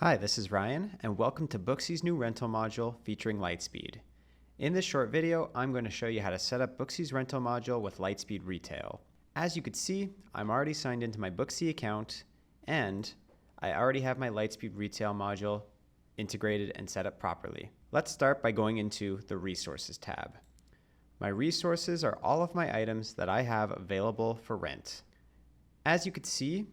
Hi, this is Ryan, and welcome to Booxi's new rental module featuring Lightspeed. In this short video, I'm going to show you how to set up Booxi's rental module with Lightspeed Retail. As you can see, I'm already signed into my Booxi account, and I already have my Lightspeed Retail module integrated and set up properly. Let's start by going into the Resources tab. My resources are all of my items that I have available for rent. As you can see,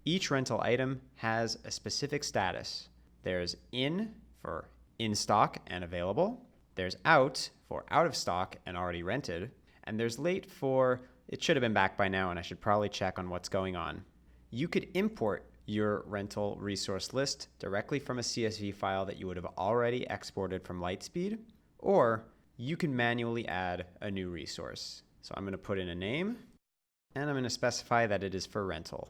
each rental item has a specific status. There's in for in stock and available. There's out for out of stock and already rented. And there's late for it should have been back by now and I should probably check on what's going on. You could import your rental resource list directly from a CSV file that you would have already exported from Lightspeed, or you can manually add a new resource. So I'm going to put in a name and I'm going to specify that it is for rental.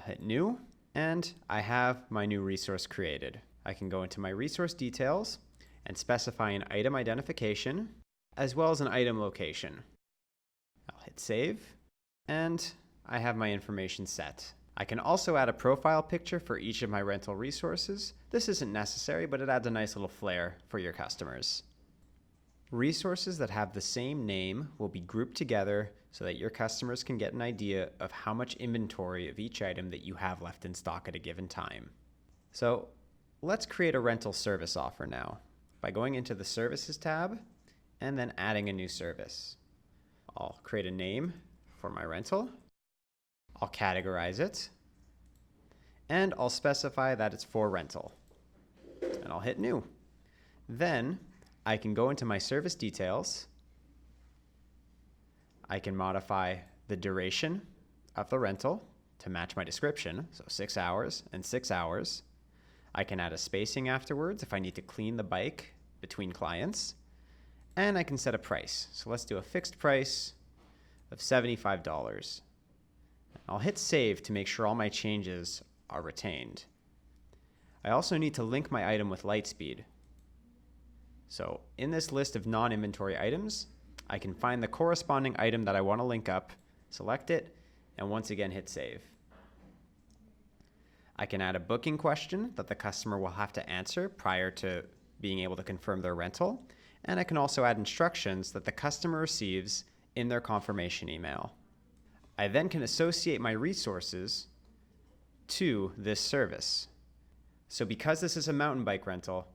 Hit new, and I have my new resource created. I can go into my resource details and specify an item identification as well as an item location. I'll hit save, and I have my information set. I can also add a profile picture for each of my rental resources. This isn't necessary, but it adds a nice little flair for your customers. Resources that have the same name will be grouped together so that your customers can get an idea of how much inventory of each item that you have left in stock at a given time. So let's create a rental service offer now by going into the Services tab and then adding a new service. I'll create a name for my rental. I'll categorize it, and I'll specify that it's for rental. And I'll hit new. Then I can go into my service details. I can modify the duration of the rental to match my description, so 6 hours and 6 hours. I can add a spacing afterwards if I need to clean the bike between clients. And I can set a price. So let's do a fixed price of $75. I'll hit save to make sure all my changes are retained. I also need to link my item with Lightspeed. So in this list of non-inventory items, I can find the corresponding item that I want to link up, select it, and once again hit save. I can add a booking question that the customer will have to answer prior to being able to confirm their rental, and I can also add instructions that the customer receives in their confirmation email. I then can associate my resources to this service. So because this is a mountain bike rental,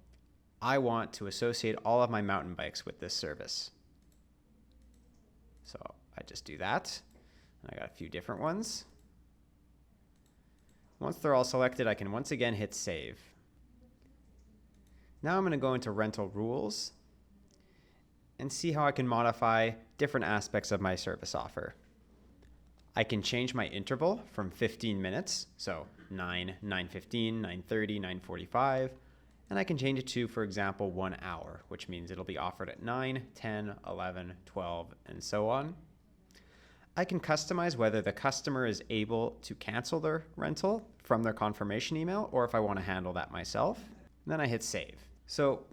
I want to associate all of my mountain bikes with this service. So I just do that. And I got a few different ones. Once they're all selected, I can once again hit save. Now I'm going to go into rental rules and see how I can modify different aspects of my service offer. I can change my interval from 15 minutes, so 9, 9:15, 9:30, 9:45, and I can change it to, for example, 1 hour, which means it'll be offered at 9, 10, 11, 12, and so on. I can customize whether the customer is able to cancel their rental from their confirmation email or if I want to handle that myself. And then I hit save. So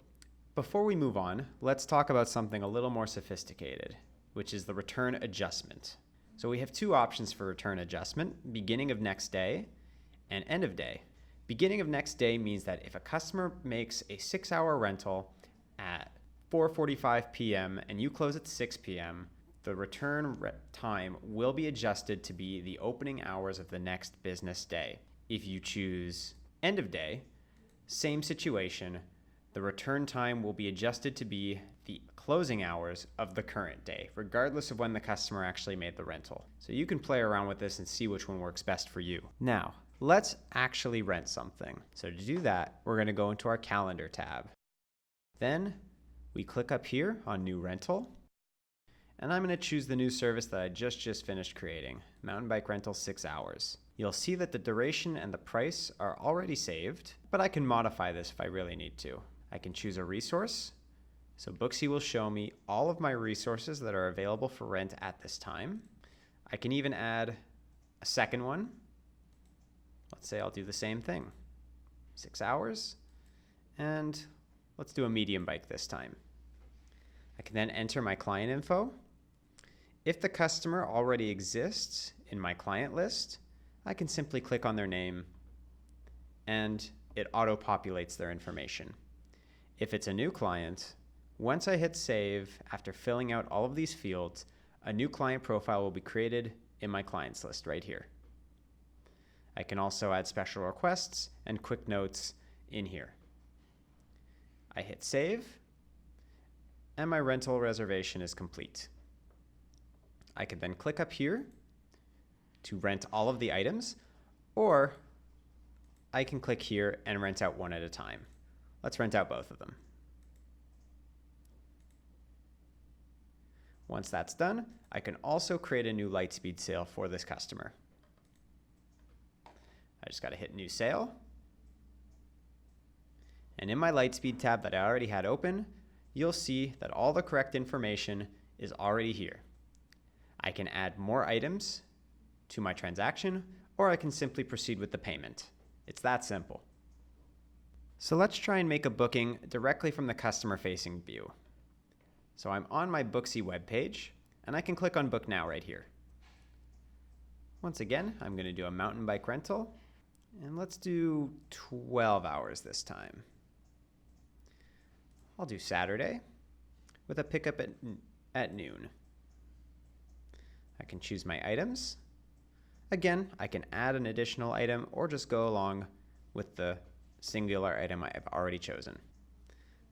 before we move on, let's talk about something a little more sophisticated, which is the return adjustment. So we have two options for return adjustment: beginning of next day and end of day. Beginning of next day means that if a customer makes a 6-hour rental at 4:45 p.m. and you close at 6 p.m., the return time will be adjusted to be the opening hours of the next business day. If you choose end of day, same situation, the return time will be adjusted to be the closing hours of the current day, regardless of when the customer actually made the rental. So you can play around with this and see which one works best for you. Now, let's actually rent something. So to do that, we're going to go into our calendar tab. Then we click up here on new rental, and I'm going to choose the new service that I just finished creating, mountain bike rental 6 hours. You'll see that the duration and the price are already saved, but I can modify this if I really need to. I can choose a resource. So Booxi will show me all of my resources that are available for rent at this time. I can even add a second one. Let's say I'll do the same thing, 6 hours, and let's do a medium bike this time. I can then enter my client info. If the customer already exists in my client list, I can simply click on their name and it auto-populates their information. If it's a new client, once I hit save, after filling out all of these fields, a new client profile will be created in my clients list right here. I can also add special requests and quick notes in here. I hit save, and my rental reservation is complete. I can then click up here to rent all of the items, or I can click here and rent out one at a time. Let's rent out both of them. Once that's done, I can also create a new Lightspeed sale for this customer. I just got to hit new sale. And in my Lightspeed tab that I already had open, you'll see that all the correct information is already here. I can add more items to my transaction, or I can simply proceed with the payment. It's that simple. So let's try and make a booking directly from the customer-facing view. So I'm on my Booxi webpage, and I can click on Book Now right here. Once again, I'm going to do a mountain bike rental, and let's do 12 hours this time. I'll do Saturday with a pickup at noon. I can choose my items. Again, I can add an additional item or just go along with the singular item I've already chosen.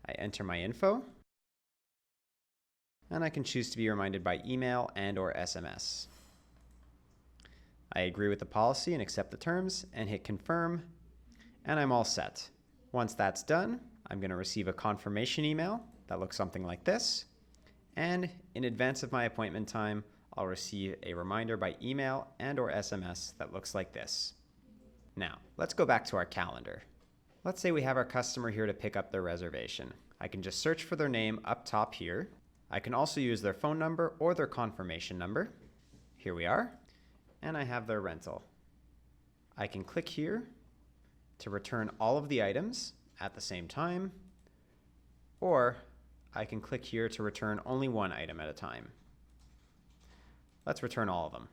I enter my info, and I can choose to be reminded by email and/or SMS. I agree with the policy and accept the terms and hit confirm, and I'm all set. Once that's done, I'm going to receive a confirmation email that looks something like this, and in advance of my appointment time, I'll receive a reminder by email and/or SMS that looks like this. Now, let's go back to our calendar. Let's say we have our customer here to pick up their reservation. I can just search for their name up top here. I can also use their phone number or their confirmation number. Here we are, and I have their rental. I can click here to return all of the items at the same time, or I can click here to return only one item at a time. Let's return all of them.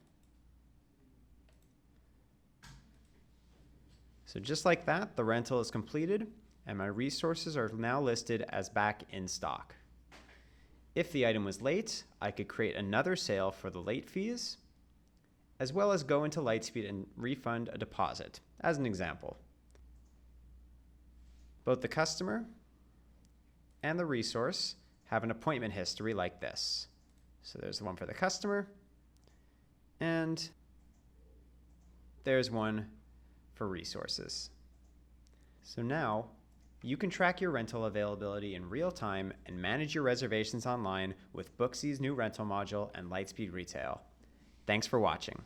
So just like that, the rental is completed, and my resources are now listed as back in stock. If the item was late, I could create another sale for the late fees, as well as go into Lightspeed and refund a deposit, as an example. Both the customer and the resource have an appointment history like this. So there's the one for the customer, and there's one for resources. So now you can track your rental availability in real time and manage your reservations online with Booxi's new rental module and Lightspeed Retail. Thanks for watching.